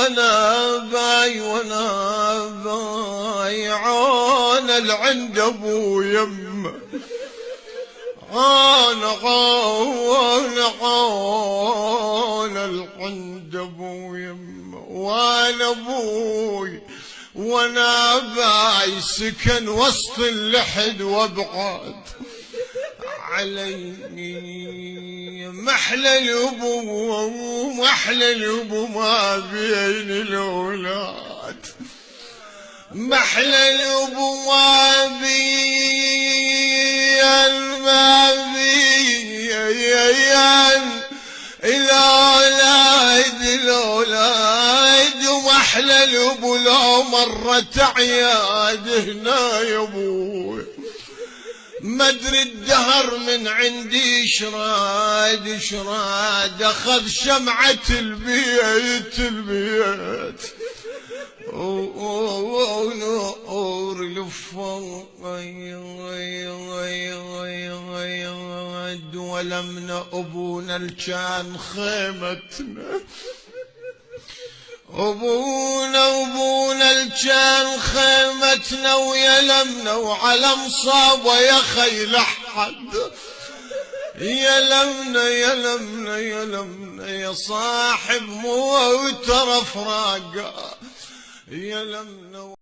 وانا باي عانى العند ابو يمه، انا العند ابو يمه، وانا ابوي وانا باي سكن وسط اللحد وابعد عليني، محلى الابو ما بين الاولاد، محلى الابو ما بين الاولاد، ومحلى الابو لو مرت عياد هنا يا ابوي، ما ادري الدهر من عندي شراد اخذ شمعة البيت ونور الفؤاد، ولمنا ابونا الكان خيمتنا، ابونا الكان خيمتنا، ويلمنا وعلى مصابه يا خيل احد، يلمنا يا صاحب موت رفراقه، يلمنا